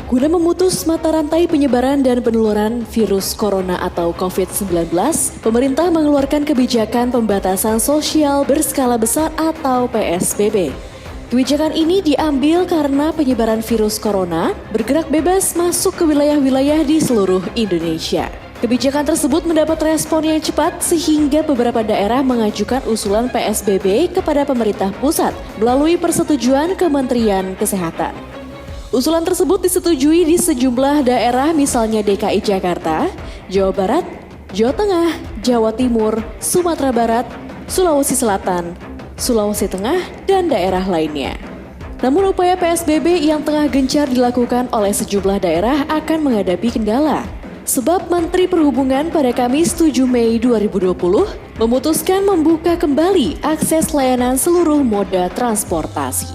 Guna memutus mata rantai penyebaran dan penularan virus corona atau COVID-19, pemerintah mengeluarkan kebijakan pembatasan sosial berskala besar atau PSBB. Kebijakan ini diambil karena penyebaran virus corona bergerak bebas masuk ke wilayah-wilayah di seluruh Indonesia. Kebijakan tersebut mendapat respon yang cepat sehingga beberapa daerah mengajukan usulan PSBB kepada pemerintah pusat melalui persetujuan Kementerian Kesehatan. Usulan tersebut disetujui di sejumlah daerah misalnya DKI Jakarta, Jawa Barat, Jawa Tengah, Jawa Timur, Sumatera Barat, Sulawesi Selatan, Sulawesi Tengah, dan daerah lainnya. Namun upaya PSBB yang tengah gencar dilakukan oleh sejumlah daerah akan menghadapi kendala. Sebab Menteri Perhubungan pada Kamis 7 Mei 2020 memutuskan membuka kembali akses layanan seluruh moda transportasi.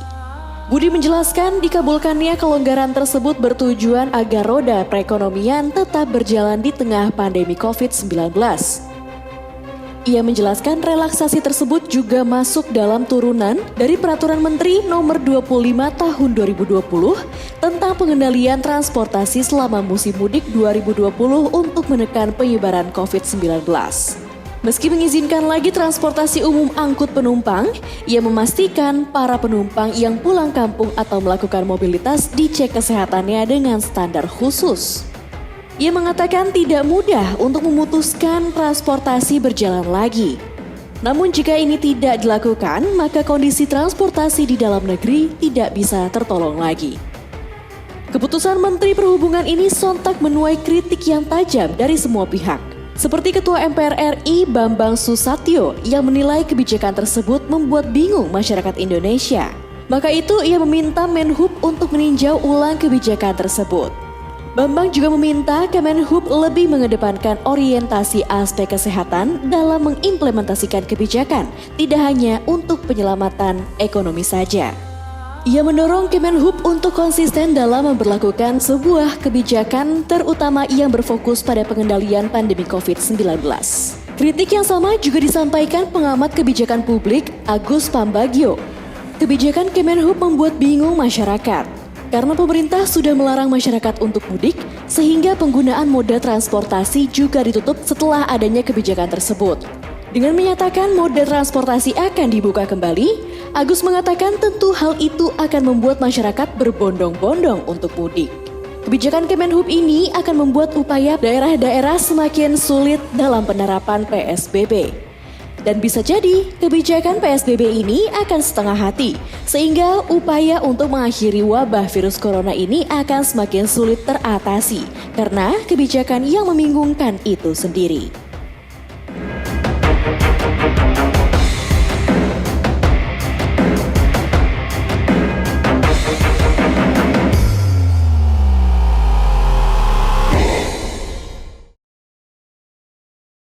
Budi menjelaskan dikabulkannya kelonggaran tersebut bertujuan agar roda perekonomian tetap berjalan di tengah pandemi COVID-19. Ia menjelaskan relaksasi tersebut juga masuk dalam turunan dari Peraturan Menteri Nomor 25 Tahun 2020 tentang pengendalian transportasi selama musim mudik 2020 untuk menekan penyebaran COVID-19. Meski mengizinkan lagi transportasi umum angkut penumpang, ia memastikan para penumpang yang pulang kampung atau melakukan mobilitas dicek kesehatannya dengan standar khusus. Ia mengatakan tidak mudah untuk memutuskan transportasi berjalan lagi. Namun jika ini tidak dilakukan, maka kondisi transportasi di dalam negeri tidak bisa tertolong lagi. Keputusan Menteri Perhubungan ini sontak menuai kritik yang tajam dari semua pihak. Seperti Ketua MPR RI Bambang Susatyo yang menilai kebijakan tersebut membuat bingung masyarakat Indonesia. Maka itu ia meminta Menhub untuk meninjau ulang kebijakan tersebut. Bambang juga meminta Kemenhub lebih mengedepankan orientasi aspek kesehatan dalam mengimplementasikan kebijakan, tidak hanya untuk penyelamatan ekonomi saja. Ia mendorong Kemenhub untuk konsisten dalam memberlakukan sebuah kebijakan terutama yang berfokus pada pengendalian pandemi COVID-19. Kritik yang sama juga disampaikan pengamat kebijakan publik Agus Pambagio. Kebijakan Kemenhub membuat bingung masyarakat karena pemerintah sudah melarang masyarakat untuk mudik sehingga penggunaan moda transportasi juga ditutup setelah adanya kebijakan tersebut. Dengan menyatakan moda transportasi akan dibuka kembali, Agus mengatakan tentu hal itu akan membuat masyarakat berbondong-bondong untuk mudik. Kebijakan Kemenhub ini akan membuat upaya daerah-daerah semakin sulit dalam penerapan PSBB. Dan bisa jadi kebijakan PSBB ini akan setengah hati, sehingga upaya untuk mengakhiri wabah virus corona ini akan semakin sulit teratasi karena kebijakan yang membingungkan itu sendiri.